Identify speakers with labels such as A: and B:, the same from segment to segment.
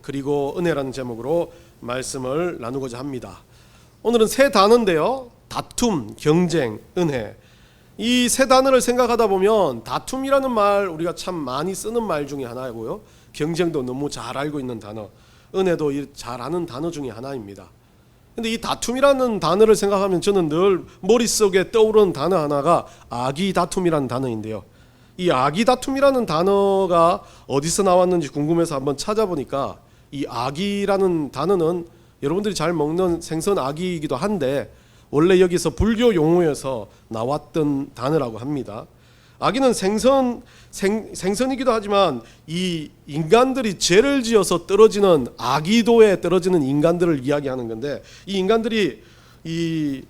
A: 그리고 은혜라는 제목으로 말씀을 나누고자 합니다. 오늘은 세 단어인데요. 다툼, 경쟁, 은혜. 이 세 단어를 생각하다 보면 다툼이라는 말 우리가 참 많이 쓰는 말 중에 하나이고요. 경쟁도 너무 잘 알고 있는 단어, 은혜도 잘 아는 단어 중에 하나입니다. 근데 이 다툼이라는 단어를 생각하면 저는 늘 머릿속에 떠오르는 단어 하나가 아기 다툼이라는 단어인데요. 이 아기 다툼이라는 단어가 어디서 나왔는지 궁금해서 한번 찾아보니까 이 아기라는 단어는 여러분들이 잘 먹는 생선 아기이기도 한데 원래 여기서 불교 용어에서 나왔던 단어라고 합니다. 아기는 생선이기도 하지만 이 인간들이 죄를 지어서 떨어지는 아기도에 떨어지는 인간들을 이야기하는 건데, 이 인간들이 이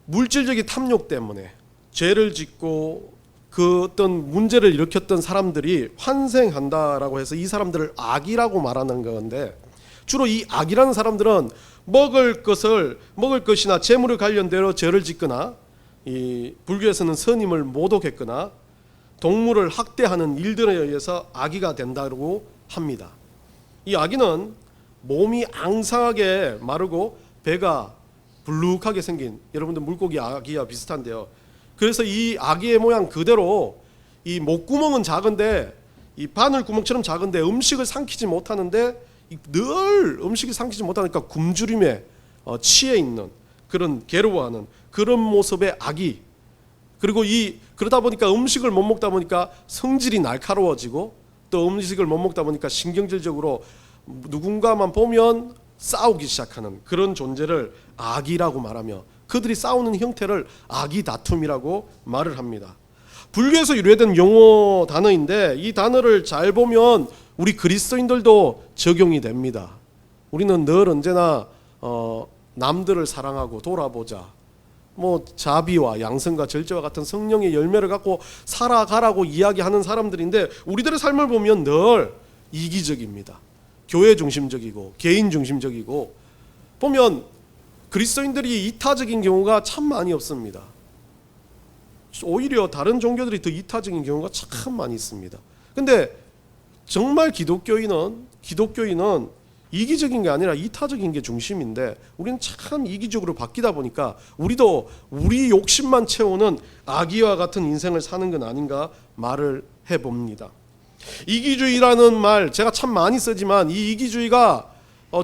A: 물질적인 탐욕 때문에 죄를 짓고 그 어떤 문제를 일으켰던 사람들이 환생한다라고 해서 이 사람들을 악이라고 말하는 건데, 주로 이 악이라는 사람들은 먹을 것이나 재물을 관련되어 죄를 짓거나, 이 불교에서는 스님을 모독했거나 동물을 학대하는 일들에 의해서 아기가 된다고 합니다. 이 아기는 몸이 앙상하게 마르고 배가 불룩하게 생긴, 여러분들 물고기 아기와 비슷한데요. 그래서 이 아기의 모양 그대로 이 목구멍은 작은데, 이 바늘구멍처럼 작은데 음식을 삼키지 못하는데, 늘 음식이 삼키지 못하니까 굶주림에 취해 있는, 그런 괴로워하는 그런 모습의 아기. 그리고 그러다 보니까 음식을 못 먹다 보니까 성질이 날카로워지고, 또 음식을 못 먹다 보니까 신경질적으로 누군가만 보면 싸우기 시작하는 그런 존재를 아기라고 말하며, 그들이 싸우는 형태를 아기 다툼이라고 말을 합니다. 불교에서 유래된 용어 단어인데, 이 단어를 잘 보면 우리 그리스도인들도 적용이 됩니다. 우리는 늘 언제나 남들을 사랑하고 돌아보자, 자비와 양성과 절제와 같은 성령의 열매를 갖고 살아가라고 이야기하는 사람들인데, 우리들의 삶을 보면 늘 이기적입니다. 교회 중심적이고 개인 중심적이고, 보면 그리스도인들이 이타적인 경우가 참 많이 없습니다. 오히려 다른 종교들이 더 이타적인 경우가 참 많이 있습니다. 근데 정말 기독교인은 이기적인 게 아니라 이타적인 게 중심인데, 우리는 참 이기적으로 바뀌다 보니까 우리도 우리 욕심만 채우는 아기와 같은 인생을 사는 건 아닌가 말을 해봅니다. 이기주의라는 말 제가 참 많이 쓰지만, 이 이기주의가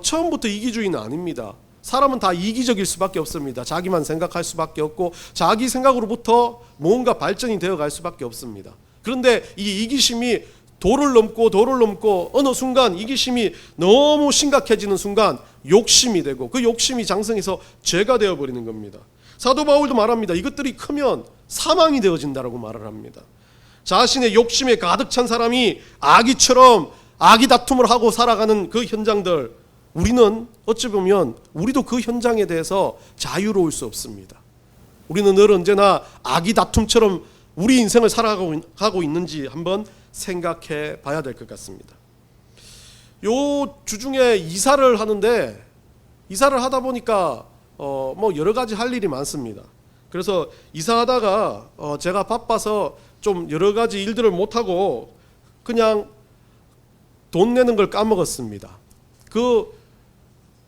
A: 처음부터 이기주의는 아닙니다. 사람은 다 이기적일 수밖에 없습니다. 자기만 생각할 수밖에 없고, 자기 생각으로부터 뭔가 발전이 되어갈 수밖에 없습니다. 그런데 이 이기심이 도를 넘고 어느 순간 이기심이 너무 심각해지는 순간 욕심이 되고, 그 욕심이 장성해서 죄가 되어버리는 겁니다. 사도 바울도 말합니다. 이것들이 크면 사망이 되어진다라고 말을 합니다. 자신의 욕심에 가득 찬 사람이 아기처럼 아기 다툼을 하고 살아가는 그 현장들, 우리는 어찌 보면 우리도 그 현장에 대해서 자유로울 수 없습니다. 우리는 늘 언제나 아기 다툼처럼 우리 인생을 살아가고 있는지 한번 생각해 봐야 될 것 같습니다. 요 주중에 이사를 하는데, 이사를 하다 보니까 여러 가지 할 일이 많습니다. 그래서 이사하다가 제가 바빠서 좀 여러 가지 일들을 못하고 그냥 돈 내는 걸 까먹었습니다. 그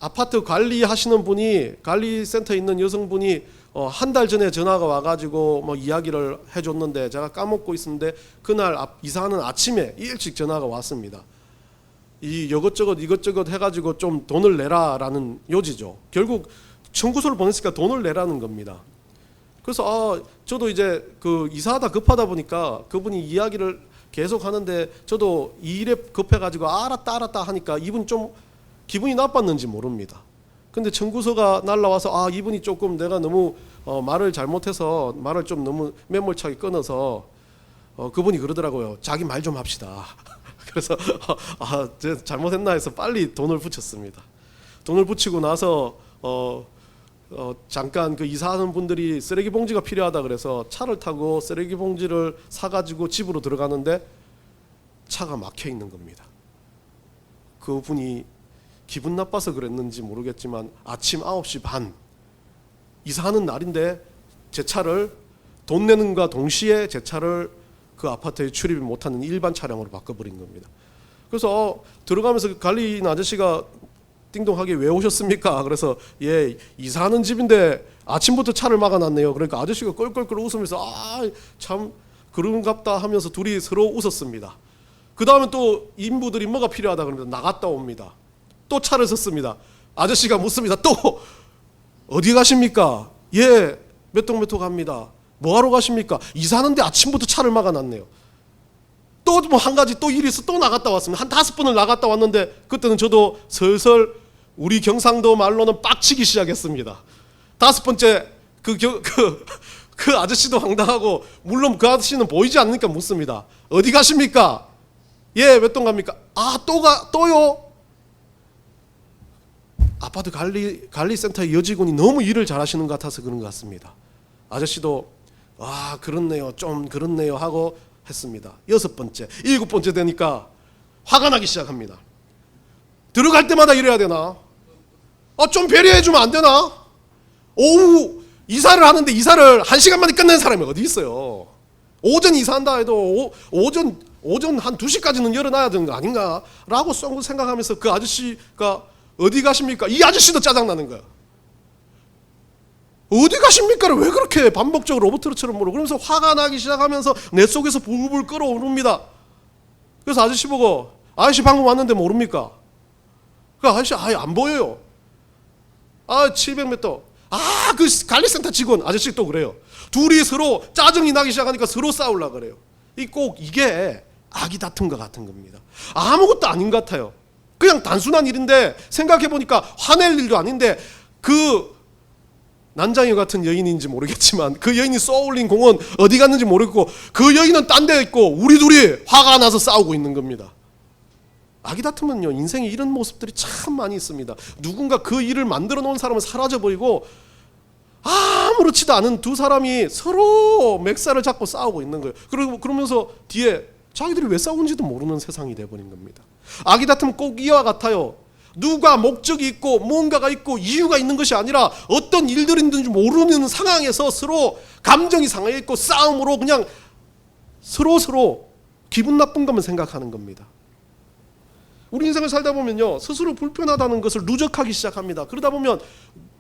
A: 아파트 관리하시는 분이, 관리센터에 있는 여성분이 한 달 전에 전화가 와가지고 이야기를 해줬는데, 제가 까먹고 있었는데 그날 이사하는 아침에 일찍 전화가 왔습니다. 이것저것 해가지고 좀 돈을 내라라는 요지죠. 결국 청구서를 보냈으니까 돈을 내라는 겁니다. 그래서 저도 이제 그 이사하다 급하다 보니까 그분이 이야기를 계속 하는데, 저도 이 일에 급해가지고 알았다 하니까 이분이 좀 기분이 나빴는지 모릅니다. 근데 청구서가 날라와서 이분이 조금 내가 너무 말을 잘못해서 말을 좀 너무 매몰차게 끊어서 그분이 그러더라고요. 자기 말 좀 합시다. 그래서 제가 잘못했나 해서 빨리 돈을 붙였습니다. 돈을 붙이고 나서 잠깐 그 이사하는 분들이 쓰레기 봉지가 필요하다 그래서 차를 타고 쓰레기 봉지를 사가지고 집으로 들어가는데 차가 막혀 있는 겁니다. 그분이 기분 나빠서 그랬는지 모르겠지만 아침 9시 반 이사하는 날인데 제 차를 돈 내는과 동시에 제 차를 그 아파트에 출입 못하는 일반 차량으로 바꿔버린 겁니다. 그래서 들어가면서 관리인 아저씨가 띵동하게 왜 오셨습니까? 그래서 예, 이사하는 집인데 아침부터 차를 막아놨네요. 그러니까 아저씨가 껄껄껄 웃으면서 참 그런갑다 하면서 둘이 서로 웃었습니다. 그 다음에 또 인부들이 뭐가 필요하다 그러면 나갔다 옵니다. 또 차를 섰습니다. 아저씨가 묻습니다. 또 어디 가십니까? 예, 몇 동 몇 호 갑니다. 뭐하러 가십니까? 이사하는데 아침부터 차를 막아놨네요. 또 뭐 한 가지 또 일이 있어 또 나갔다 왔습니다. 한 5번을 나갔다 왔는데 그때는 저도 슬슬 우리 경상도 말로는 빡치기 시작했습니다. 5번째 그 아저씨도 황당하고 물론 그 아저씨는 보이지 않으니까 묻습니다. 어디 가십니까? 예, 몇 동 갑니까? 또요? 아파트 관리센터의 여직원이 너무 일을 잘하시는 것 같아서 그런 것 같습니다. 아저씨도 그렇네요. 좀 그렇네요 하고 했습니다. 6번째, 7번째 되니까 화가 나기 시작합니다. 들어갈 때마다 이래야 되나? 좀 배려해 주면 안 되나? 오후 이사를 하는데 이사를 1시간 만에 끝내는 사람이 어디 있어요? 오전 이사한다 해도 오전 한 2시까지는 열어놔야 되는 거 아닌가? 라고 생각하면서 그 아저씨가 어디 가십니까? 이 아저씨도 짜증나는 거야. 어디 가십니까를 왜 그렇게 반복적으로 로봇처럼 물어? 그러면서 화가 나기 시작하면서 내 속에서 불불 끓어오릅니다. 그래서 아저씨 보고 아저씨 방금 왔는데 모릅니까? 그 아저씨 안 보여요. 700m. 그 관리센터 직원 아저씨 또 그래요. 둘이 서로 짜증이 나기 시작하니까 서로 싸우려고 그래요. 이게 아기 다툼과 같은 겁니다. 아무것도 아닌 것 같아요. 그냥 단순한 일인데 생각해보니까 화낼 일도 아닌데 그 난장이 같은 여인인지 모르겠지만 그 여인이 쏘올린 공은 어디 갔는지 모르겠고 그 여인은 딴 데 있고 우리 둘이 화가 나서 싸우고 있는 겁니다. 아기 다툼은요, 인생에 이런 모습들이 참 많이 있습니다. 누군가 그 일을 만들어 놓은 사람은 사라져버리고 아무렇지도 않은 두 사람이 서로 맥살을 잡고 싸우고 있는 거예요. 그러면서 뒤에 자기들이 왜 싸우는지도 모르는 세상이 돼버린 겁니다. 아기 다툼은 꼭 이와 같아요. 누가 목적이 있고 뭔가가 있고 이유가 있는 것이 아니라 어떤 일들이 있는지 모르는 상황에서 서로 감정이 상해 있고 싸움으로 그냥 서로 기분 나쁜 것만 생각하는 겁니다. 우리 인생을 살다 보면요, 스스로 불편하다는 것을 누적하기 시작합니다. 그러다 보면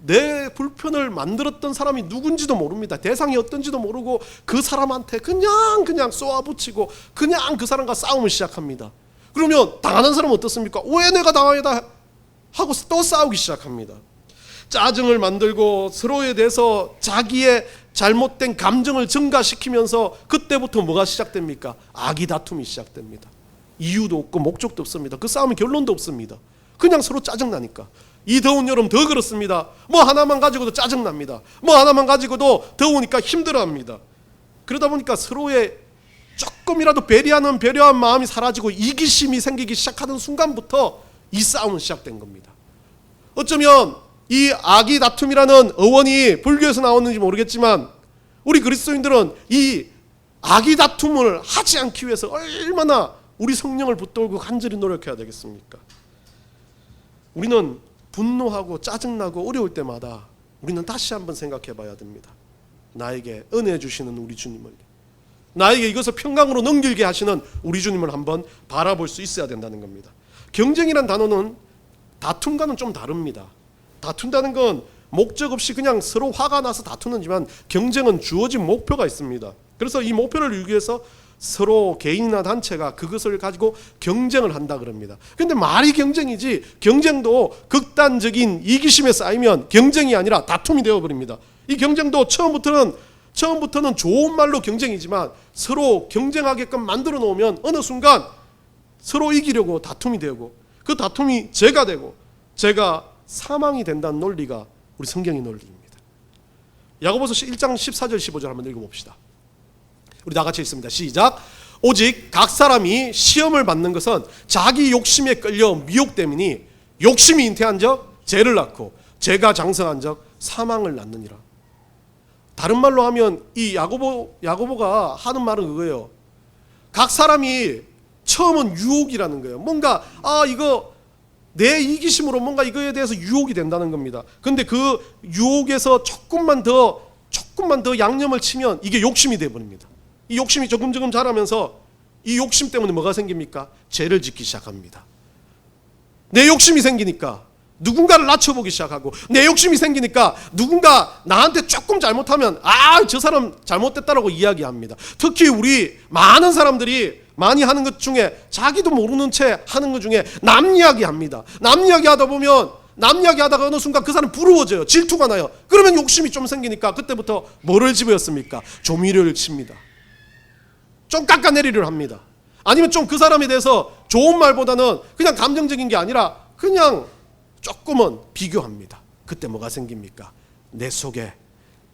A: 내 불편을 만들었던 사람이 누군지도 모릅니다. 대상이 어떤지도 모르고 그 사람한테 그냥 쏘아붙이고 그냥 그 사람과 싸움을 시작합니다. 그러면 당하는 사람은 어떻습니까? 왜 내가 당하다 하고 또 싸우기 시작합니다. 짜증을 만들고 서로에 대해서 자기의 잘못된 감정을 증가시키면서 그때부터 뭐가 시작됩니까? 아기 다툼이 시작됩니다. 이유도 없고 목적도 없습니다. 그 싸움의 결론도 없습니다. 그냥 서로 짜증나니까. 이 더운 여름 더 그렇습니다. 뭐 하나만 가지고도 짜증납니다. 뭐 하나만 가지고도 더우니까 힘들어합니다. 그러다 보니까 서로의 조금이라도 배려한 마음이 사라지고 이기심이 생기기 시작하는 순간부터 이 싸움은 시작된 겁니다. 어쩌면 이 아기 다툼이라는 어원이 불교에서 나오는지 모르겠지만 우리 그리스도인들은 이 아기 다툼을 하지 않기 위해서 얼마나 우리 성령을 붙들고 간절히 노력해야 되겠습니까? 우리는 분노하고 짜증나고 어려울 때마다 우리는 다시 한번 생각해 봐야 됩니다. 나에게 은혜 주시는 우리 주님을, 나에게 이것을 평강으로 넘기게 하시는 우리 주님을 한번 바라볼 수 있어야 된다는 겁니다. 경쟁이란 단어는 다툼과는 좀 다릅니다. 다툰다는 건 목적 없이 그냥 서로 화가 나서 다투는지만 경쟁은 주어진 목표가 있습니다. 그래서 이 목표를 이루기 위해서 서로 개인이나 단체가 그것을 가지고 경쟁을 한다 그럽니다. 그런데 말이 경쟁이지 경쟁도 극단적인 이기심에 쌓이면 경쟁이 아니라 다툼이 되어버립니다. 이 경쟁도 처음부터는 좋은 말로 경쟁이지만 서로 경쟁하게끔 만들어 놓으면 어느 순간 서로 이기려고 다툼이 되고 그 다툼이 죄가 되고 죄가 사망이 된다는 논리가 우리 성경의 논리입니다. 야고보서 1장 14절 15절 한번 읽어봅시다. 우리 다 같이 읽습니다. 시작. 오직 각 사람이 시험을 받는 것은 자기 욕심에 끌려 미혹됨이니 욕심이 잉태한 적 죄를 낳고 죄가 장성한 적 사망을 낳느니라. 다른 말로 하면 이 야고보가 하는 말은 그거예요. 각 사람이 처음은 유혹이라는 거예요. 뭔가 이거 내 이기심으로 뭔가 이거에 대해서 유혹이 된다는 겁니다. 근데 그 유혹에서 조금만 더 양념을 치면 이게 욕심이 되어버립니다. 이 욕심이 조금 자라면서 이 욕심 때문에 뭐가 생깁니까? 죄를 짓기 시작합니다. 내 욕심이 생기니까 누군가를 낮춰보기 시작하고, 내 욕심이 생기니까 누군가 나한테 조금 잘못하면 저 사람 잘못됐다라고 이야기합니다. 특히 우리 많은 사람들이 많이 하는 것 중에, 자기도 모르는 채 하는 것 중에 남 이야기합니다. 남 이야기하다 보면, 남 이야기하다가 어느 순간 그 사람 부러워져요. 질투가 나요. 그러면 욕심이 좀 생기니까 그때부터 뭐를 집어였습니까? 조미료를 칩니다. 좀 깎아내리를 합니다. 아니면 좀 그 사람에 대해서 좋은 말보다는 그냥 감정적인 게 아니라 그냥 조금은 비교합니다. 그때 뭐가 생깁니까? 내 속에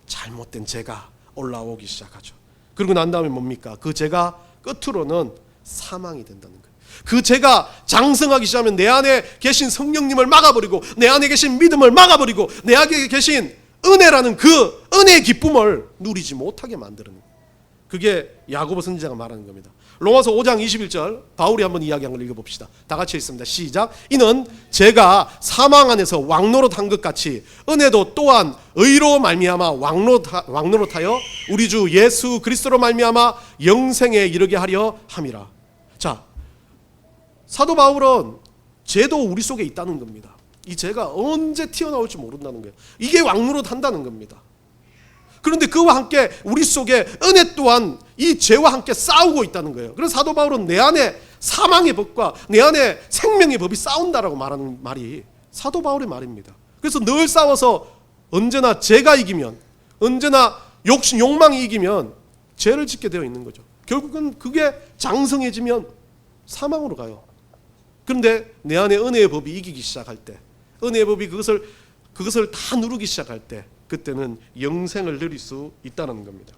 A: 잘못된 죄가 올라오기 시작하죠. 그리고 난 다음에 뭡니까? 그 죄가 끝으로는 사망이 된다는 거예요. 그 죄가 장성하기 시작하면 내 안에 계신 성령님을 막아버리고, 내 안에 계신 믿음을 막아버리고, 내 안에 계신 은혜라는 그 은혜의 기쁨을 누리지 못하게 만드는 거예요. 그게 야고보 선지자가 말하는 겁니다. 로마서 5장 21절 바울이 한번 이야기한 걸 읽어봅시다. 다 같이 읽습니다. 시작. 이는 제가 사망 안에서 왕노릇 한 것 같이 은혜도 또한 의로 말미암아 왕노릇하여 우리 주 예수 그리스도로 말미암아 영생에 이르게 하려 함이라. 자, 사도 바울은 죄도 우리 속에 있다는 겁니다. 이 죄가 언제 튀어나올지 모른다는 거예요. 이게 왕노릇 한다는 겁니다. 그런데 그와 함께 우리 속에 은혜 또한 이 죄와 함께 싸우고 있다는 거예요. 그래서 사도 바울은 내 안에 사망의 법과 내 안에 생명의 법이 싸운다라고 말하는 말이 사도 바울의 말입니다. 그래서 늘 싸워서 언제나 죄가 이기면, 언제나 욕망이 이기면 죄를 짓게 되어 있는 거죠. 결국은 그게 장성해지면 사망으로 가요. 그런데 내 안에 은혜의 법이 이기기 시작할 때, 은혜의 법이 그것을 다 누르기 시작할 때, 그때는 영생을 누릴 수 있다는 겁니다.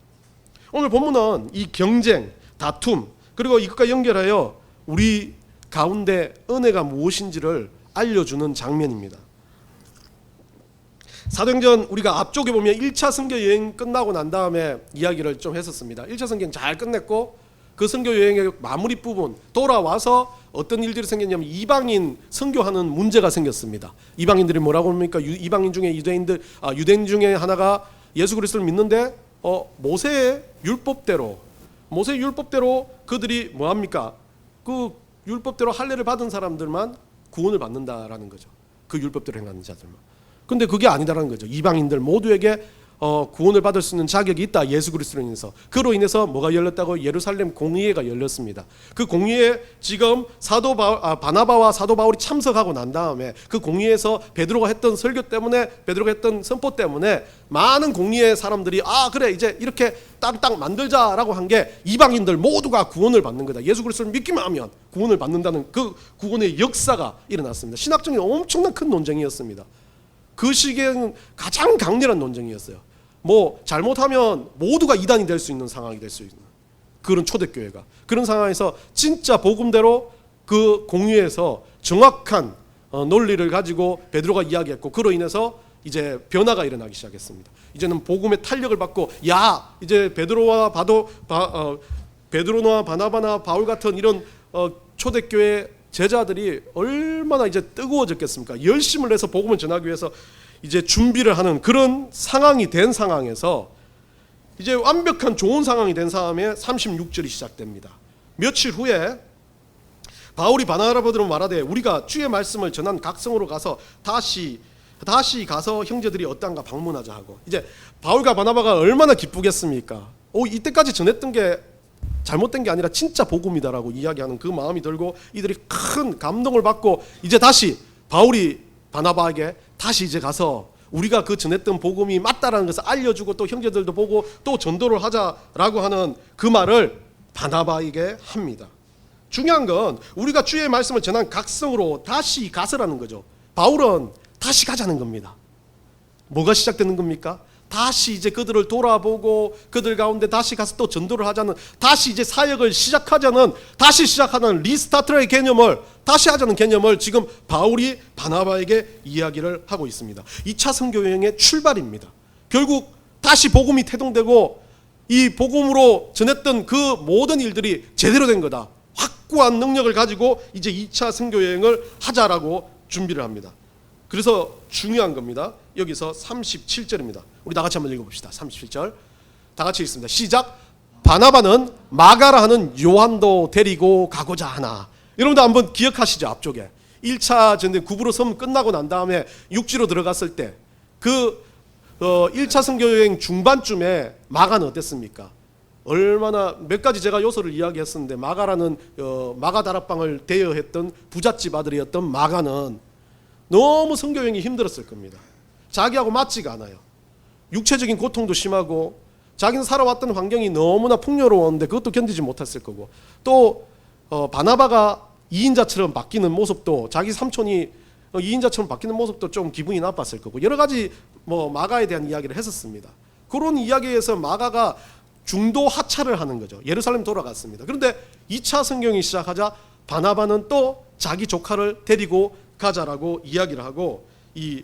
A: 오늘 본문은 이 경쟁, 다툼, 그리고 이것과 연결하여 우리 가운데 은혜가 무엇인지를 알려주는 장면입니다. 사도행전 우리가 앞쪽에 보면 1차 선교 여행 끝나고 난 다음에 이야기를 좀 했었습니다. 1차 선교행 잘 끝냈고 그 선교 여행의 마무리 부분 돌아와서 어떤 일들이 생겼냐면 이방인 선교하는 문제가 생겼습니다. 이방인들이 뭐라고 합니까? 이방인 중에 유대인 중에 하나가 예수 그리스도를 믿는데 모세의 율법대로 그들이 뭐 합니까? 그 율법대로 할례를 받은 사람들만 구원을 받는다라는 거죠. 그 율법대로 행하는 자들만. 근데 그게 아니다라는 거죠. 이방인들 모두에게 구원을 받을 수 있는 자격이 있다. 예수 그리스도로 인해서. 그로 인해서 뭐가 열렸다고? 예루살렘 공의회가 열렸습니다. 그 공의회 지금 바나바와 사도 바울이 참석하고 난 다음에 그 공의회에서 베드로가 했던 설교 때문에, 베드로가 했던 선포 때문에 많은 공의회 사람들이 그래 이제 이렇게 땅 만들자라고 한 게 이방인들 모두가 구원을 받는 거다. 예수 그리스도를 믿기만 하면 구원을 받는다는 그 구원의 역사가 일어났습니다. 신학적인 엄청난 큰 논쟁이었습니다. 그 시기에는 가장 강렬한 논쟁이었어요. 뭐 잘못하면 모두가 이단이 될 수 있는 상황이 될 수 있는 그런 초대교회가, 그런 상황에서 진짜 복음대로 그 공의에서 정확한 논리를 가지고 베드로가 이야기했고, 그로 인해서 이제 변화가 일어나기 시작했습니다. 이제는 복음의 탄력을 받고, 이제 베드로나 바나바나 바울 같은 이런 초대교회 제자들이 얼마나 이제 뜨거워졌겠습니까? 열심을 내서 복음을 전하기 위해서 이제 준비를 하는 그런 상황이 된 상황에서 이제 완벽한 좋은 상황이 된 상황에 36절이 시작됩니다. 며칠 후에 바울이 바나바들은 말하되 우리가 주의 말씀을 전한 각성으로 가서 다시 가서 형제들이 어떠한가 방문하자 하고, 이제 바울과 바나바가 얼마나 기쁘겠습니까? 이때까지 전했던 게 잘못된 게 아니라 진짜 복음이다라고 이야기하는 그 마음이 들고, 이들이 큰 감동을 받고 이제 다시 바울이 바나바에게 다시 이제 가서 우리가 그 전했던 복음이 맞다라는 것을 알려주고 또 형제들도 보고 또 전도를 하자라고 하는 그 말을 바나바에게 합니다. 중요한 건 우리가 주의 말씀을 전한 각성으로 다시 가서라는 거죠. 바울은 다시 가자는 겁니다. 뭐가 시작되는 겁니까? 다시 이제 그들을 돌아보고 그들 가운데 다시 가서 또 전도를 하자는, 다시 이제 사역을 시작하자는, 다시 시작하는 리스타트의 개념을, 다시 하자는 개념을 지금 바울이 바나바에게 이야기를 하고 있습니다. 2차 선교 여행의 출발입니다. 결국 다시 복음이 태동되고 이 복음으로 전했던 그 모든 일들이 제대로 된 거다. 확고한 능력을 가지고 이제 2차 선교 여행을 하자라고 준비를 합니다. 그래서 중요한 겁니다. 여기서 37절입니다. 우리 다 같이 한번 읽어봅시다. 37절 다 같이 읽습니다. 시작. 바나바는 마가라 하는 요한도 데리고 가고자 하나. 여러분도 한번 기억하시죠? 앞쪽에 1차 전쟁 구부로 섬 끝나고 난 다음에 육지로 들어갔을 때 그 1차 선교여행 중반쯤에 마가는 어땠습니까? 얼마나 몇 가지 제가 요소를 이야기했었는데, 마가라는 마가 다락방을 대여했던 부잣집 아들이었던 마가는 너무 선교여행이 힘들었을 겁니다. 자기하고 맞지가 않아요. 육체적인 고통도 심하고 자기는 살아왔던 환경이 너무나 풍요로웠는데 그것도 견디지 못했을 거고, 또 바나바가 2인자처럼 바뀌는 모습도, 자기 삼촌이 2인자처럼 바뀌는 모습도 좀 기분이 나빴을 거고, 여러 가지 마가에 대한 이야기를 했었습니다. 그런 이야기에서 마가가 중도 하차를 하는 거죠. 예루살렘 돌아갔습니다. 그런데 2차 성경이 시작하자 바나바는 또 자기 조카를 데리고 가자라고 이야기를 하고 이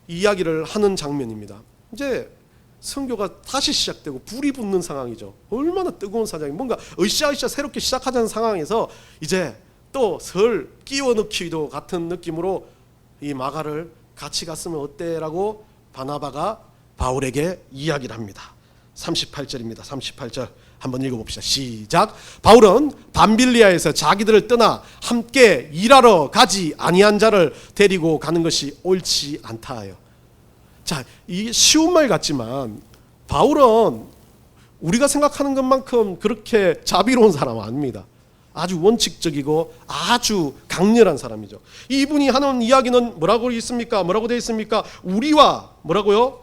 A: 이야기를 하는 장면입니다. 이제 선교가 다시 시작되고 불이 붙는 상황이죠. 얼마나 뜨거운 사장이 뭔가 으쌰으쌰 새롭게 시작하자는 상황에서 이제 또 설 끼워 넣기도 같은 느낌으로 이 마가를 같이 갔으면 어때라고 바나바가 바울에게 이야기를 합니다. 38절입니다. 38절 한번 읽어봅시다. 시작. 바울은 밤빌리아에서 자기들을 떠나 함께 일하러 가지 아니한 자를 데리고 가는 것이 옳지 않다 하여. 자, 이게 쉬운 말 같지만 바울은 우리가 생각하는 것만큼 그렇게 자비로운 사람은 아닙니다. 아주 원칙적이고 아주 강렬한 사람이죠. 이분이 하는 이야기는 뭐라고 있습니까? 뭐라고 되어 있습니까? 우리와 뭐라고요?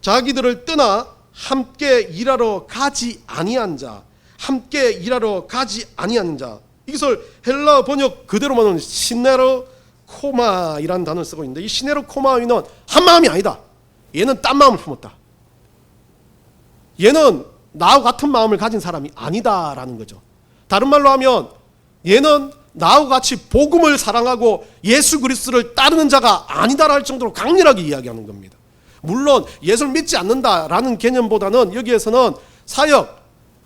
A: 자기들을 떠나 함께 일하러 가지 아니한 자, 함께 일하러 가지 아니한 자. 이것을 헬라 번역 그대로만 시네르코마이라는 단어를 쓰고 있는데, 이 시네르코마이는 한 마음이 아니다. 얘는 딴 마음을 품었다. 얘는 나와 같은 마음을 가진 사람이 아니다라는 거죠. 다른 말로 하면 얘는 나와 같이 복음을 사랑하고 예수 그리스도를 따르는 자가 아니다라 할 정도로 강렬하게 이야기하는 겁니다. 물론 예수를 믿지 않는다라는 개념보다는 여기에서는 사역,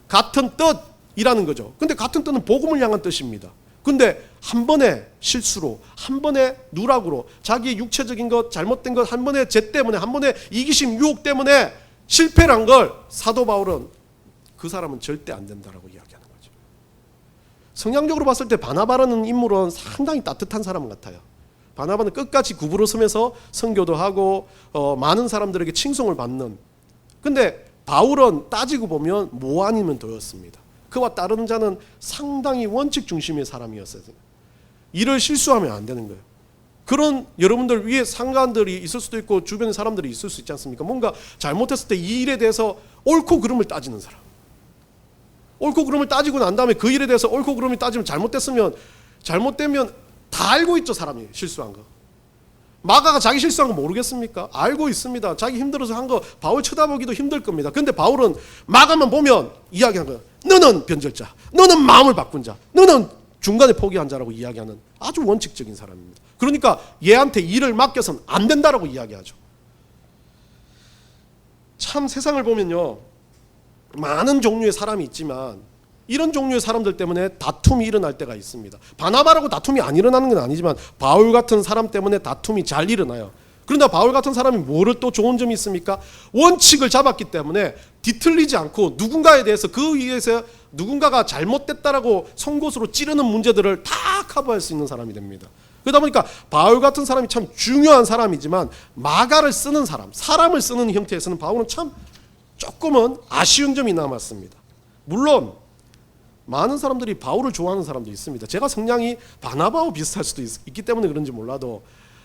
A: 같은 뜻이라는 거죠. 근데 같은 뜻은 복음을 향한 뜻입니다. 근데 한 번의 실수로, 한 번의 누락으로, 자기의 육체적인 것, 잘못된 것, 한 번의 죄 때문에, 한 번의 이기심, 유혹 때문에 실패를 한 걸 사도 바울은 그 사람은 절대 안 된다라고 이야기하는 거죠. 성향적으로 봤을 때 바나바라는 인물은 상당히 따뜻한 사람 같아요. 바나바는 끝까지 구부러 서면서 선교도 하고 많은 사람들에게 칭송을 받는. 근데 바울은 따지고 보면 뭐 아니면 도였습니다. 그와 따르는 자는 상당히 원칙 중심의 사람이었어요. 일을 실수하면 안 되는 거예요. 그런 여러분들 위에 상관들이 있을 수도 있고 주변에 사람들이 있을 수 있지 않습니까? 뭔가 잘못했을 때 이 일에 대해서 옳고 그름을 따지는 사람. 옳고 그름을 따지고 난 다음에 그 일에 대해서 옳고 그름을 따지면 잘못되면 다 알고 있죠, 사람이 실수한 거. 마가가 자기 실수한 거 모르겠습니까? 알고 있습니다. 자기 힘들어서 한 거 바울 쳐다보기도 힘들 겁니다. 근데 바울은 마가만 보면 이야기한 거예요. 너는 변절자, 너는 마음을 바꾼 자, 너는 중간에 포기한 자라고 이야기하는 아주 원칙적인 사람입니다. 그러니까 얘한테 일을 맡겨서는 안 된다라고 이야기하죠. 참 세상을 보면요, 많은 종류의 사람이 있지만 이런 종류의 사람들 때문에 다툼이 일어날 때가 있습니다. 바나바라고 다툼이 안 일어나는 건 아니지만 바울 같은 사람 때문에 다툼이 잘 일어나요. 그런데 바울 같은 사람이 뭐를 또 좋은 점이 있습니까? 원칙을 잡았기 때문에 뒤틀리지 않고 누군가에 대해서 그 위에서 누군가가 잘못됐다라고 송곳으로 찌르는 문제들을 다 커버할 수 있는 사람이 됩니다. 그러다 보니까 바울 같은 사람이 참 중요한 사람이지만 마가를 쓰는 사람, 사람을 쓰는 형태에서는 바울은 참 조금은 아쉬운 점이 남았습니다. 물론 많은 사람들이 바울을 좋아하는 사람도 있습니다. 제가 성향이 바나바와 비슷할 수도 있기 때문에 그런지 몰라도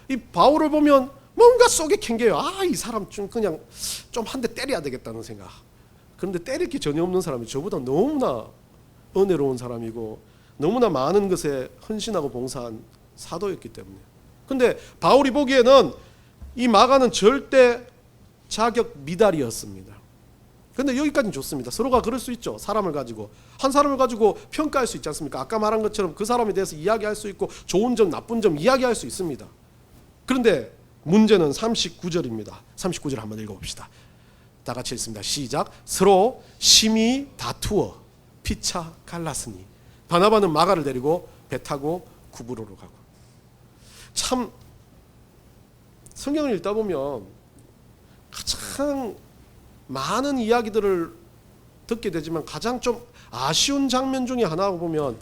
A: 이 바울을 보면 뭔가 속에 캥겨요. 이 사람 좀 그냥 좀 한 대 때려야 되겠다는 생각. 그런데 때릴 게 전혀 없는 사람이 저보다 너무나 은혜로운 사람이고 너무나 많은 것에 헌신하고 봉사한 사도였기 때문에. 근데 바울이 보기에는 이 마가는 절대 자격 미달이었습니다. 근데 여기까지는 좋습니다. 서로가 그럴 수 있죠. 사람을 가지고 한 사람을 가지고 평가할 수 있지 않습니까? 아까 말한 것처럼 그 사람에 대해서 이야기할 수 있고 좋은 점 나쁜 점 이야기할 수 있습니다. 그런데 문제는 39절입니다. 39절 한번 읽어봅시다. 다 같이 읽습니다. 시작. 서로 심히 다투어 피차 갈랐으니. 바나바는 마가를 데리고 배 타고 구브로로 가고. 참 성경을 읽다 보면 가장 많은 이야기들을 듣게 되지만 가장 좀 아쉬운 장면 중에 하나고 보면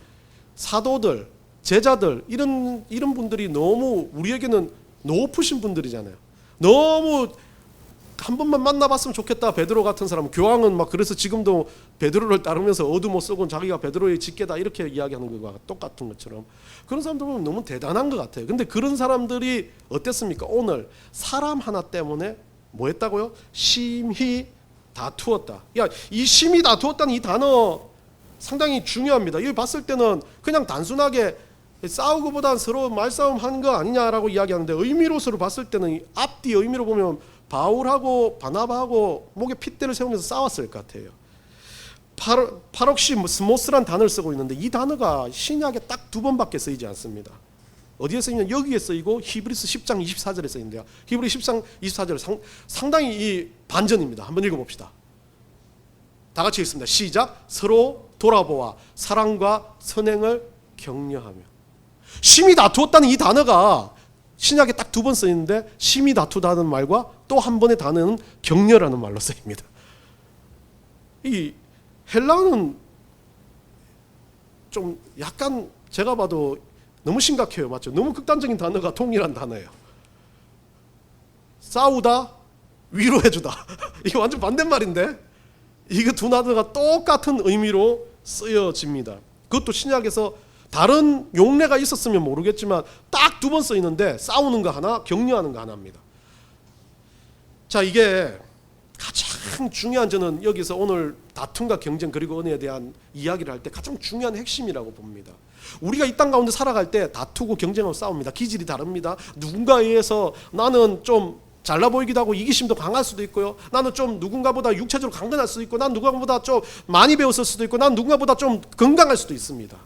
A: 사도들, 제자들 이런 분들이 너무 우리에게는 높으신 분들이잖아요. 너무 한 번만 만나봤으면 좋겠다. 베드로 같은 사람, 교황은 막 그래서 지금도 베드로를 따르면서 어두못 썩은 자기가 베드로의 직계다 이렇게 이야기하는 것과 똑같은 것처럼 그런 사람들 보면 너무 대단한 것 같아요. 근데 그런 사람들이 어땠습니까? 오늘 사람 하나 때문에 뭐 했다고요? 심히 다투었다. 야, 이 심히 다투었다는 이 단어 상당히 중요합니다. 이거 봤을 때는 그냥 단순하게 싸우고보단 서로 말싸움 한 거 아니냐라고 이야기하는데 의미로서로 봤을 때는 앞뒤 의미로 보면 바울하고 바나바하고 목에 핏대를 세우면서 싸웠을 것 같아요. 파록시스모스란 단어를 쓰고 있는데 이 단어가 신약에 딱 2번밖에 쓰이지 않습니다. 어디에 쓰이냐면 여기에 쓰이고 히브리서 10장 24절에 쓰이는데요. 히브리 10장 24절 상당히 이 반전입니다. 한번 읽어봅시다. 다 같이 읽습니다. 시작. 서로 돌아보아 사랑과 선행을 격려하며. 심히 다투었다는 이 단어가 신약에 딱 2번 쓰이는데 심히 다투다는 말과 또 한 번의 단어는 격려라는 말로 쓰입니다. 이 헬라어는 좀 약간 제가 봐도 너무 심각해요. 맞죠? 너무 극단적인 단어가 동일한 단어예요. 싸우다, 위로해주다. 이게 완전 반대말인데 이게 두 단어가 똑같은 의미로 쓰여집니다. 그것도 신약에서 다른 용례가 있었으면 모르겠지만 딱 2번 쓰이는데 싸우는 거 하나, 격려하는 거 하나입니다. 자, 이게 가장 중요한, 저는 여기서 오늘 다툼과 경쟁 그리고 은혜에 대한 이야기를 할 때 가장 중요한 핵심이라고 봅니다. 우리가 이 땅 가운데 살아갈 때 다투고 경쟁하고 싸웁니다. 기질이 다릅니다. 누군가에 의해서 나는 좀 잘나 보이기도 하고 이기심도 강할 수도 있고요. 나는 좀 누군가보다 육체적으로 강건할 수도 있고, 난 누군가보다 좀 많이 배웠을 수도 있고, 난 누군가보다 좀 건강할 수도 있습니다.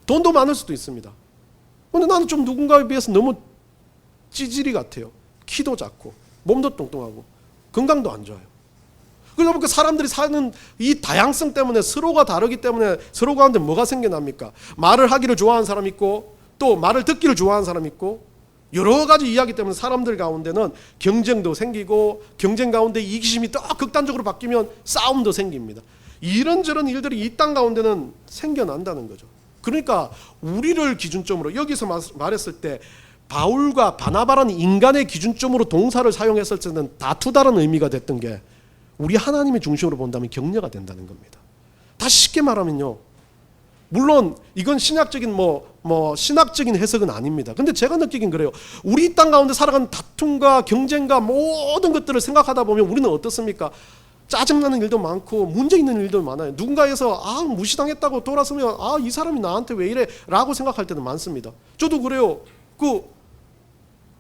A: 돈도 많을 수도 있습니다. 근데 나는 좀 누군가에 비해서 너무 찌질이 같아요. 키도 작고 몸도 뚱뚱하고 건강도 안 좋아요. 그러다 보니까 사람들이 사는 이 다양성 때문에 서로가 다르기 때문에 서로 가운데 뭐가 생겨납니까? 말을 하기를 좋아하는 사람이 있고 또 말을 듣기를 좋아하는 사람이 있고 여러 가지 이야기 때문에 사람들 가운데는 경쟁도 생기고 경쟁 가운데 이기심이 더 극단적으로 바뀌면 싸움도 생깁니다. 이런저런 일들이 이 땅 가운데는 생겨난다는 거죠. 그러니까 우리를 기준점으로 여기서 말했을 때 바울과 바나바라는 인간의 기준점으로 동사를 사용했을 때는 다투다라는 의미가 됐던 게 우리 하나님의 중심으로 본다면 격려가 된다는 겁니다. 다시 쉽게 말하면요, 물론 이건 신학적인 신학적인 해석은 아닙니다. 근데 제가 느끼긴 그래요. 우리 이 땅 가운데 살아가는 다툼과 경쟁과 모든 것들을 생각하다 보면 우리는 어떻습니까? 짜증나는 일도 많고 문제 있는 일도 많아요. 누군가에서 무시당했다고 돌아서면 이 사람이 나한테 왜 이래 라고 생각할 때도 많습니다. 저도 그래요.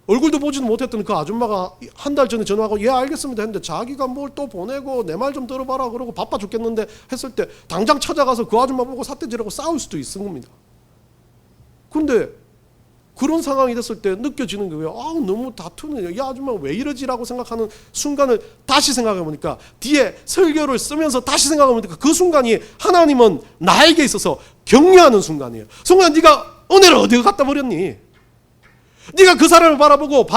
A: 얼굴도 보지도 못했던 그 아줌마가 한 달 전에 전화하고 예 알겠습니다 했는데 자기가 뭘 또 보내고 내 말 좀 들어봐라 그러고 바빠 죽겠는데 했을 때 당장 찾아가서 그 아줌마 보고 삿대질하고 싸울 수도 있는 겁니다. 그런데 그런 상황이 됐을 때 느껴지는 거예요. 너무 다투는 이 아줌마 왜 이러지라고 생각하는 순간을 다시 생각해 보니까 뒤에 설교를 쓰면서 다시 생각해 보니까 그 순간이 하나님은 나에게 있어서 격려하는 순간이에요. 성우야, 네가 은혜를 어디에 갖다 버렸니? 네가 그 사람을 바라보고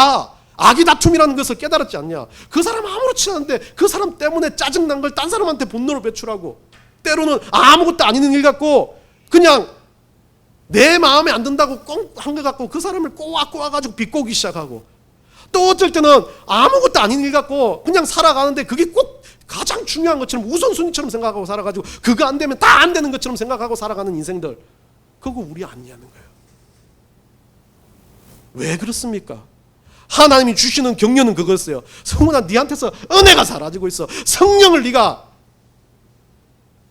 A: 악이 다툼이라는 것을 깨달았지 않냐? 그 사람 아무렇지 않은데 그 사람 때문에 짜증난 걸 딴 사람한테 분노를 배출하고 때로는 아무것도 아닌 일 같고 그냥 내 마음에 안 든다고 꽁 한 것 같고 그 사람을 꼬아가지고 비꼬기 시작하고 또 어쩔 때는 아무것도 아닌 일 같고 그냥 살아가는데 그게 꼭 가장 중요한 것처럼 우선순위처럼 생각하고 살아가지고 그거 안 되면 다 안 되는 것처럼 생각하고 살아가는 인생들, 그거 우리 아니냐는 거예요. 왜 그렇습니까? 하나님이 주시는 격려는 그거였어요. 성훈아, 네한테서 은혜가 사라지고 있어. 성령을 네가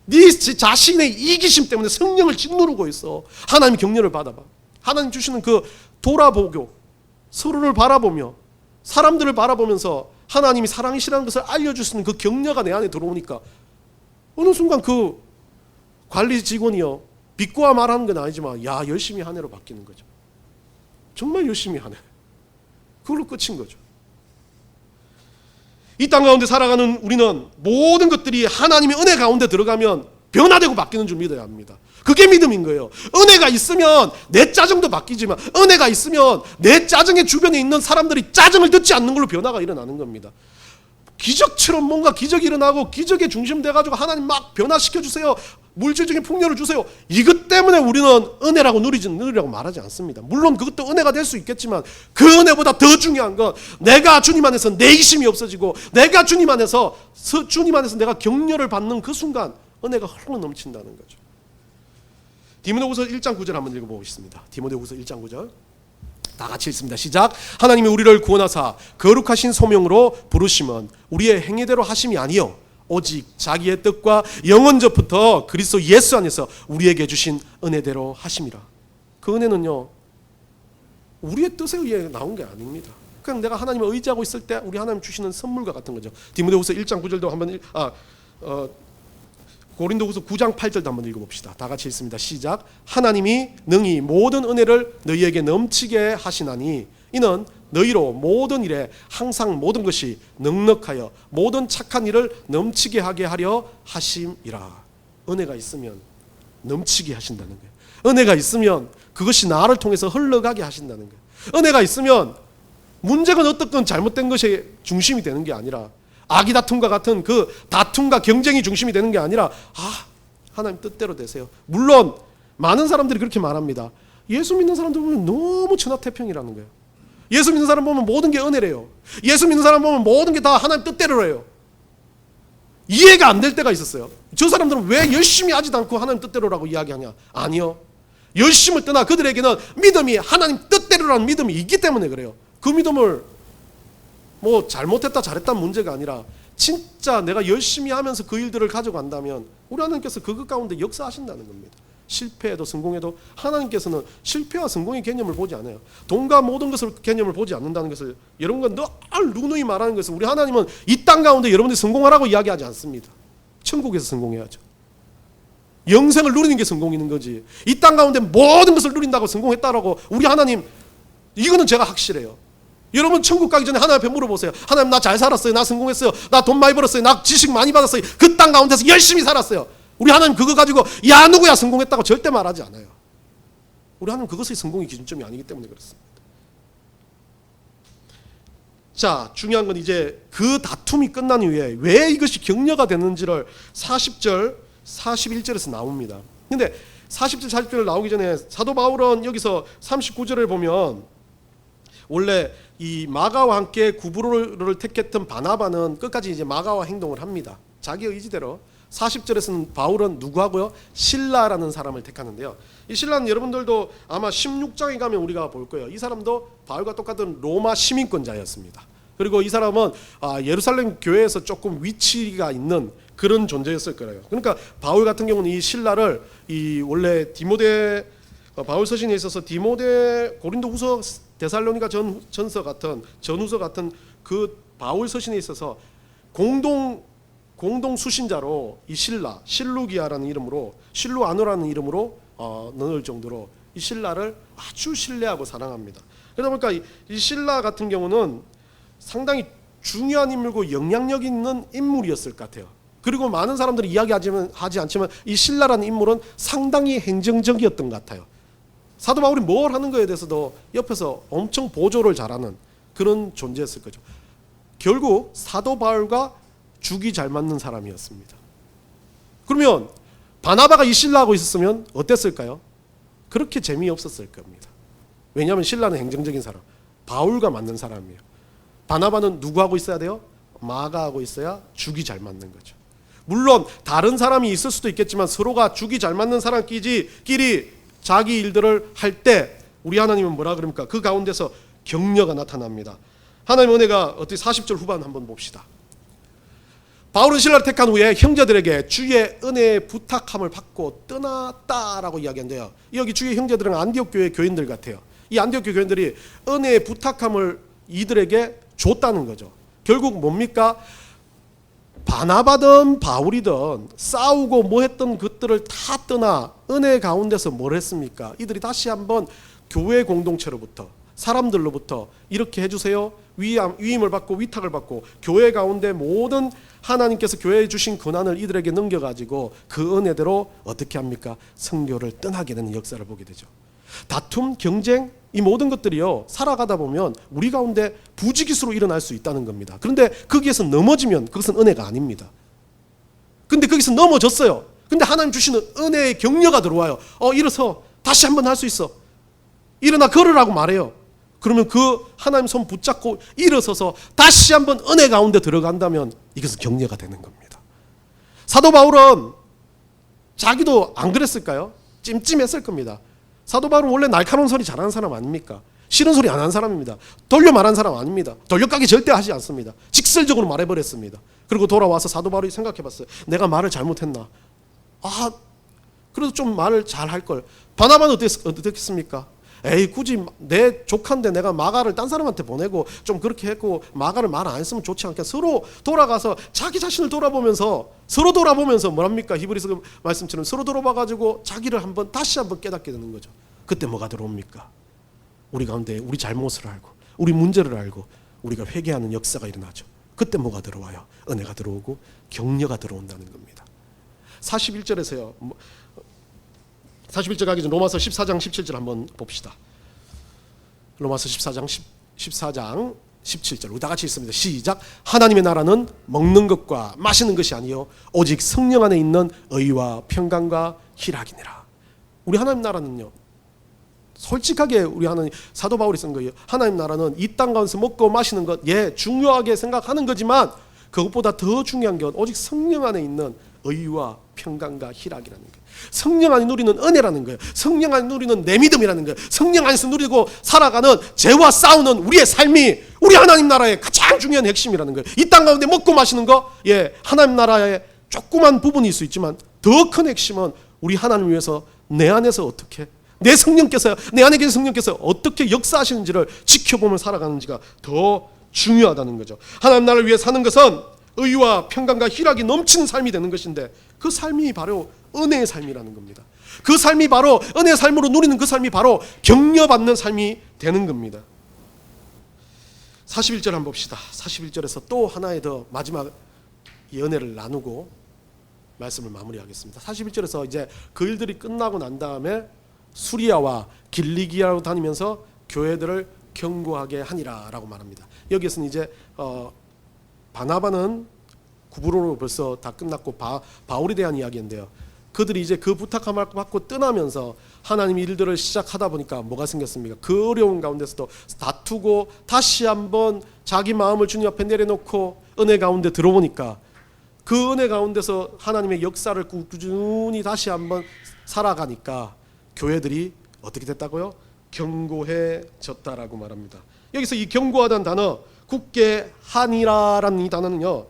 A: 네 자신의 이기심 때문에 성령을 짓누르고 있어. 하나님이 격려를 받아봐. 하나님 주시는 그 돌아보고 서로를 바라보며 사람들을 바라보면서 하나님이 사랑이시라는 것을 알려주시는 그 격려가 내 안에 들어오니까 어느 순간 그 관리 직원이요, 비꼬아 말하는 건 아니지만 열심히 한 해로 바뀌는 거죠. 정말 열심히 하네. 그걸로 끝인 거죠. 이 땅 가운데 살아가는 우리는 모든 것들이 하나님의 은혜 가운데 들어가면 변화되고 바뀌는 줄 믿어야 합니다. 그게 믿음인 거예요. 은혜가 있으면 내 짜증도 바뀌지만 은혜가 있으면 내 짜증의 주변에 있는 사람들이 짜증을 듣지 않는 걸로 변화가 일어나는 겁니다. 기적처럼 뭔가 기적이 일어나고 기적의 중심 돼가지고 하나님 막 변화시켜 주세요. 물질적인 풍요를 주세요. 이것 때문에 우리는 은혜라고 누리라고 말하지 않습니다. 물론 그것도 은혜가 될 수 있겠지만 그 은혜보다 더 중요한 건 내가 주님 안에서 내 의심이 없어지고 내가 주님 안에서 내가 격려를 받는 그 순간 은혜가 흘러 넘친다는 거죠. 디모데후서 1장 9절 한번 읽어보겠습니다. 디모데후서 1장 9절 다 같이 읽습니다. 시작. 하나님이 우리를 구원하사 거룩하신 소명으로 부르심은 우리의 행위대로 하심이 아니요 오직 자기의 뜻과 영원전부터 그리스도 예수 안에서 우리에게 주신 은혜대로 하심이라. 그 은혜는요 우리의 뜻에 의해 나온 게 아닙니다. 그냥 내가 하나님을 의지하고 있을 때 우리 하나님 주시는 선물과 같은 거죠. 디모데후서 1장 9절도 한번 고린도후서 9장 8절도 한번 읽어봅시다. 다 같이 읽습니다. 시작. 하나님이 능히 모든 은혜를 너희에게 넘치게 하시나니 이는 너희로 모든 일에 항상 모든 것이 넉넉하여 모든 착한 일을 넘치게 하게 하려 하심이라. 은혜가 있으면 넘치게 하신다는 거예요. 은혜가 있으면 그것이 나를 통해서 흘러가게 하신다는 거예요. 은혜가 있으면 문제가 어떻건 잘못된 것이 중심이 되는 게 아니라 아기 다툼과 같은 그 다툼과 경쟁이 중심이 되는 게 아니라 하나님 뜻대로 되세요. 물론 많은 사람들이 그렇게 말합니다. 예수 믿는 사람들 보면 너무 천하태평이라는 거예요. 예수 믿는 사람 보면 모든 게 은혜래요. 예수 믿는 사람 보면 모든 게 다 하나님 뜻대로래요. 이해가 안 될 때가 있었어요. 저 사람들은 왜 열심히 하지도 않고 하나님 뜻대로라고 이야기하냐? 아니요. 열심을 떠나 그들에게는 믿음이 하나님 뜻대로라는 믿음이 있기 때문에 그래요. 그 믿음을 뭐 잘못했다 잘했다는 문제가 아니라 진짜 내가 열심히 하면서 그 일들을 가져간다면 우리 하나님께서 그것 가운데 역사하신다는 겁니다. 실패해도 성공해도 하나님께서는 실패와 성공의 개념을 보지 않아요. 돈과 모든 것을 개념을 보지 않는다는 것을 여러분과 늘 누누이 말하는 것은 우리 하나님은 이 땅 가운데 여러분들이 성공하라고 이야기하지 않습니다. 천국에서 성공해야죠. 영생을 누리는 게 성공인 거지. 이 땅 가운데 모든 것을 누린다고 성공했다라고 우리 하나님 이거는 제가 확실해요. 여러분 천국 가기 전에 하나님 앞에 물어보세요. 하나님 나 잘 살았어요. 나 성공했어요. 나 돈 많이 벌었어요. 나 지식 많이 받았어요. 그 땅 가운데서 열심히 살았어요. 우리 하나님 그거 가지고 야 누구야 성공했다고 절대 말하지 않아요. 우리 하나님 그것이 성공의 기준점이 아니기 때문에 그렇습니다. 자, 중요한 건 이제 그 다툼이 끝난 이후에 왜 이것이 격려가 되는지를 40절 41절에서 나옵니다. 근데 40절 40절 나오기 전에 사도 바울은 여기서 39절을 보면 원래 이 마가와 함께 구브로를 택했던 바나바는 끝까지 이제 마가와 행동을 합니다. 자기 의지대로. 40절에서는 바울은 누구하고요? 실라라는 사람을 택하는데요. 이 실라는 여러분들도 아마 16장에 가면 우리가 볼 거예요. 이 사람도 바울과 똑같은 로마 시민권자였습니다. 그리고 이 사람은 예루살렘 교회에서 조금 위치가 있는 그런 존재였을 거예요. 그러니까 바울 같은 경우는 이 실라를 원래 바울 서신에 있어서 디모데 고린도후서 데살로니가 전서 같은 전후서 같은 그 바울 서신에 있어서 공동 수신자로 이 실루기아라는 이름으로 실루아노라는 이름으로 넣을 정도로 이 실라를 아주 신뢰하고 사랑합니다. 그러다 보니까 이 실라 같은 경우는 상당히 중요한 인물고 영향력 있는 인물이었을 것 같아요. 그리고 많은 사람들이 이야기하지 않지만 이 실라라는 인물은 상당히 행정적이었던 것 같아요. 사도 바울이 뭘 하는 거에 대해서도 옆에서 엄청 보조를 잘하는 그런 존재였을 거죠. 결국 사도 바울과 죽이 잘 맞는 사람이었습니다. 그러면 바나바가 이 실라하고 있었으면 어땠을까요? 그렇게 재미없었을 겁니다. 왜냐하면 실라는 행정적인 사람, 바울과 맞는 사람이에요. 바나바는 누구하고 있어야 돼요? 마가하고 있어야 죽이 잘 맞는 거죠. 물론 다른 사람이 있을 수도 있겠지만 서로가 죽이 잘 맞는 사람끼리 자기 일들을 할 때 우리 하나님은 뭐라 그럽니까? 그 가운데서 격려가 나타납니다. 하나님의 은혜가 어떻게 40절 후반 한번 봅시다. 바울은 신라를 택한 후에 형제들에게 주의 은혜의 부탁함을 받고 떠났다라고 이야기한대요. 여기 주의 형제들은 안디옥 교회 교인들 같아요. 이 안디옥 교회 교인들이 은혜의 부탁함을 이들에게 줬다는 거죠. 결국 뭡니까? 바나바든 바울이든 싸우고 뭐 했던 것들을 다 떠나 은혜 가운데서 뭘 했습니까? 이들이 다시 한번 교회 공동체로부터 사람들로부터 이렇게 해주세요. 위임을 받고 위탁을 받고 교회 가운데 모든 하나님께서 교회에 주신 권한을 이들에게 넘겨가지고 그 은혜대로 어떻게 합니까? 선교를 떠나게 되는 역사를 보게 되죠. 다툼, 경쟁 이 모든 것들이요, 살아가다 보면 우리 가운데 부지기수로 일어날 수 있다는 겁니다. 그런데 거기에서 넘어지면 그것은 은혜가 아닙니다. 근데 거기서 넘어졌어요. 근데 하나님 주시는 은혜의 격려가 들어와요. 일어서 다시 한번 할 수 있어. 일어나 걸으라고 말해요. 그러면 그 하나님 손 붙잡고 일어서서 다시 한번 은혜 가운데 들어간다면 이것은 격려가 되는 겁니다. 사도 바울은 자기도 안 그랬을까요? 찜찜했을 겁니다. 사도 바울은 원래 날카로운 소리 잘하는 사람 아닙니까? 싫은 소리 안 하는 사람입니다. 돌려 말하는 사람 아닙니다. 돌려까기 절대 하지 않습니다. 직설적으로 말해버렸습니다. 그리고 돌아와서 사도 바울이 생각해봤어요. 내가 말을 잘못했나? 그래도 좀 말을 잘할 걸. 바나바는 어떻겠습니까? 에이, 굳이 내 조카인데 내가 마가를 딴 사람한테 보내고 좀 그렇게 했고 마가를 말 안 했으면 좋지 않겠. 서로 돌아가서 자기 자신을 돌아보면서, 서로 돌아보면서 뭐랍니까? 히브리서 말씀처럼 서로 돌아봐가지고 자기를 다시 한번 깨닫게 되는 거죠. 그때 뭐가 들어옵니까? 우리 가운데 우리 잘못을 알고 우리 문제를 알고 우리가 회개하는 역사가 일어나죠. 그때 뭐가 들어와요? 은혜가 들어오고 격려가 들어온다는 겁니다. 41절에서요. 41절 가기 전 로마서 14장 17절 한번 봅시다. 로마서 14장 17절 우리 다 같이 읽습니다. 시작. 하나님의 나라는 먹는 것과 마시는 것이 아니요 오직 성령 안에 있는 의와 평강과 희락이니라. 우리 하나님 나라는요, 솔직하게 우리 하나님, 사도 바울이 쓴 거예요. 하나님 나라는 이 땅 가운데서 먹고 마시는 것, 중요하게 생각하는 거지만 그것보다 더 중요한 건 오직 성령 안에 있는 의와 평강과 희락이라는 거예요. 성령 안에 누리는 은혜라는 거예요. 성령 안에 누리는 내 믿음이라는 거예요. 성령 안에서 누리고 살아가는 죄와 싸우는 우리의 삶이 우리 하나님 나라의 가장 중요한 핵심이라는 거예요. 이 땅 가운데 먹고 마시는 거, 하나님 나라의 조그만 부분일 수 있지만 더 큰 핵심은 우리 하나님을 위해서 내 안에서 어떻게, 내 성령께서, 내 안에 계신 성령께서 어떻게 역사하시는지를 지켜보며 살아가는지가 더 중요하다는 거죠. 하나님 나라를 위해 사는 것은 의와 평강과 희락이 넘치는 삶이 되는 것인데 그 삶이 바로 은혜의 삶이라는 겁니다. 그 삶이 바로 은혜의 삶으로 누리는 그 삶이 바로 격려받는 삶이 되는 겁니다. 41절 한번 봅시다. 41절에서 또 하나의 더 마지막 은혜를 나누고 말씀을 마무리하겠습니다. 41절에서 이제 그 일들이 끝나고 난 다음에 수리아와 길리기아로 다니면서 교회들을 경고하게 하니라라고 말합니다. 여기에서는 이제 바나바는 구브로로 벌써 다 끝났고 바울에 대한 이야기인데요. 그들이 이제 그 부탁함을 받고 떠나면서 하나님 일들을 시작하다 보니까 뭐가 생겼습니까? 그 어려운 가운데서도 다투고 다시 한번 자기 마음을 주님 앞에 내려놓고 은혜 가운데 들어보니까 그 은혜 가운데서 하나님의 역사를 꾸준히 다시 한번 살아가니까 교회들이 어떻게 됐다고요? 견고해졌다라고 말합니다. 여기서 이 견고하다는 단어, 굳게 하니라라는 이 단어는요,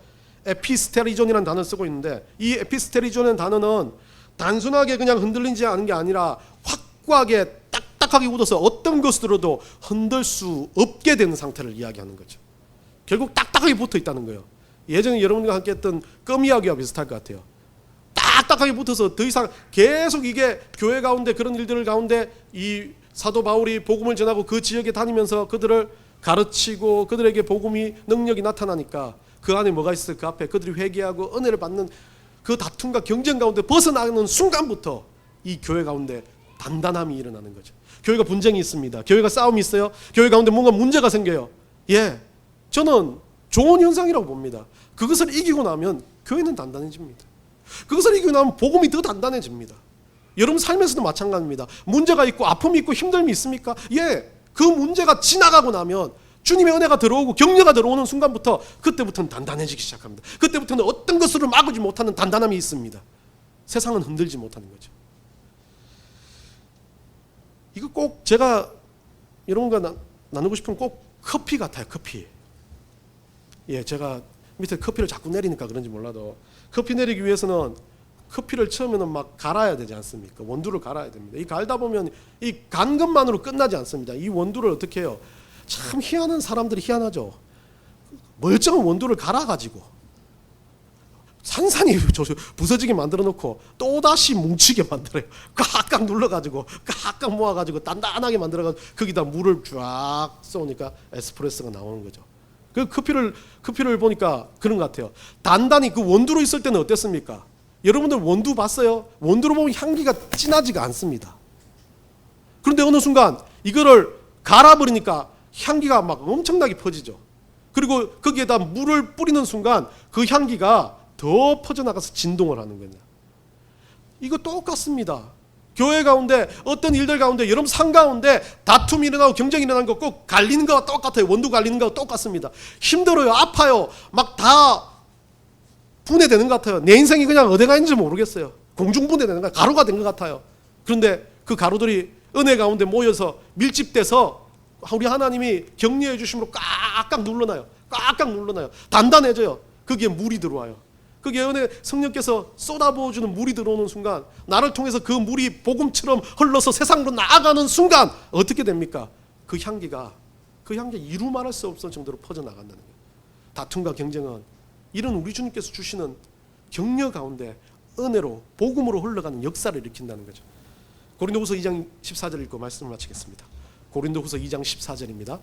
A: 에피스테리존이라는 단어를 쓰고 있는데 이 에피스테리존이라는 단어는 단순하게 그냥 흔들리지 않은 게 아니라 확고하게 딱딱하게 굳어서 어떤 것으로도 흔들 수 없게 되는 상태를 이야기하는 거죠. 결국 딱딱하게 붙어 있다는 거예요. 예전에 여러분과 함께 했던 껌 이야기와 비슷할 것 같아요. 딱딱하게 붙어서 더 이상 계속 이게 교회 가운데 그런 일들 가운데 이 사도 바울이 복음을 전하고 그 지역에 다니면서 그들을 가르치고 그들에게 복음이 능력이 나타나니까 그 안에 뭐가 있어요? 그 앞에 그들이 회개하고 은혜를 받는 그 다툼과 경쟁 가운데 벗어나는 순간부터 이 교회 가운데 단단함이 일어나는 거죠. 교회가 분쟁이 있습니다. 교회가 싸움이 있어요. 교회 가운데 뭔가 문제가 생겨요. 저는 좋은 현상이라고 봅니다. 그것을 이기고 나면 교회는 단단해집니다. 그것을 이기고 나면 복음이 더 단단해집니다. 여러분 삶에서도 마찬가지입니다. 문제가 있고 아픔이 있고 힘듦이 있습니까? 그 문제가 지나가고 나면 주님의 은혜가 들어오고 격려가 들어오는 순간부터 그때부터는 단단해지기 시작합니다. 그때부터는 어떤 것으로 막지 못하는 단단함이 있습니다. 세상은 흔들지 못하는 거죠. 이거 꼭 제가 여러분과 나누고 싶은 꼭 커피 같아요. 커피. 제가 밑에 커피를 자꾸 내리니까 그런지 몰라도 커피 내리기 위해서는 커피를 처음에는 막 갈아야 되지 않습니까? 원두를 갈아야 됩니다. 이 갈다 보면 이 간 것만으로 끝나지 않습니다. 이 원두를 어떻게 해요? 참 희한한 사람들이 희한하죠. 멀쩡한 원두를 갈아가지고 산산이 부서지게 만들어 놓고 또다시 뭉치게 만들어요. 꽉꽉 눌러가지고 꽉꽉 모아가지고 단단하게 만들어가지고 거기다 물을 쫙 쏘니까 에스프레소가 나오는 거죠. 그 커피를 보니까 그런 것 같아요. 단단히 그 원두로 있을 때는 어땠습니까? 여러분들 원두 봤어요? 원두로 보면 향기가 진하지가 않습니다. 그런데 어느 순간 이거를 갈아버리니까 향기가 막 엄청나게 퍼지죠. 그리고 거기에다 물을 뿌리는 순간 그 향기가 더 퍼져나가서 진동을 하는 거냐. 이거 똑같습니다. 교회 가운데 어떤 일들 가운데 여러분 상 가운데 다툼이 일어나고 경쟁이 일어나는 거 꼭 갈리는 거와 똑같아요. 원두 갈리는 거와 똑같습니다. 힘들어요. 아파요. 막 다 분해되는 것 같아요. 내 인생이 그냥 어디가 있는지 모르겠어요. 공중분해되는 거 가루가 된 것 같아요. 그런데 그 가루들이 은혜 가운데 모여서 밀집돼서 우리 하나님이 격려해 주심으로 꽉꽉 눌러놔요. 꽉꽉 눌러놔요. 단단해져요. 거기에 물이 들어와요. 그게 은혜 성령께서 쏟아부어주는 물이 들어오는 순간 나를 통해서 그 물이 복음처럼 흘러서 세상으로 나아가는 순간 어떻게 됩니까? 그 향기가 이루 말할 수 없을 정도로 퍼져나간다는 거예요. 다툼과 경쟁은 이런 우리 주님께서 주시는 격려 가운데 은혜로 복음으로 흘러가는 역사를 일으킨다는 거죠. 고린도후서 2장 14절 읽고 말씀을 마치겠습니다. 고린도후서 2장 14절입니다.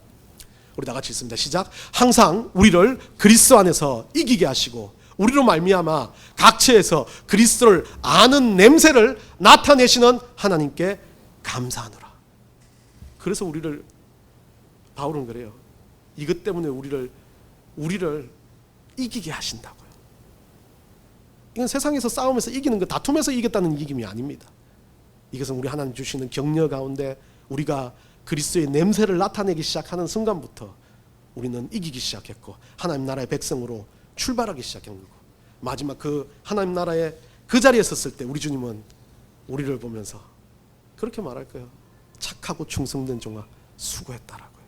A: 우리 다 같이 읽습니다. 시작. 항상 우리를 그리스도 안에서 이기게 하시고 우리로 말미암아 각처에서 그리스도를 아는 냄새를 나타내시는 하나님께 감사하노라. 그래서 우리를 바울은 그래요. 이것 때문에 우리를 이기게 하신다고요. 이건 세상에서 싸움에서 이기는 거, 다툼에서 이겼다는 이김이 아닙니다. 이것은 우리 하나님 주시는 격려 가운데 우리가 그리스도의 냄새를 나타내기 시작하는 순간부터 우리는 이기기 시작했고 하나님 나라의 백성으로 출발하기 시작한 거고, 마지막 그 하나님 나라의 그 자리에 섰을 때 우리 주님은 우리를 보면서 그렇게 말할 거예요. 착하고 충성된 종아 수고했다라고요.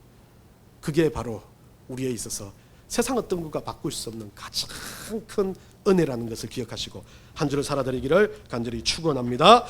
A: 그게 바로 우리에 있어서 세상 어떤 것과 바꿀 수 없는 가장 큰 은혜라는 것을 기억하시고 한 주를 살아드리기를 간절히 축원합니다.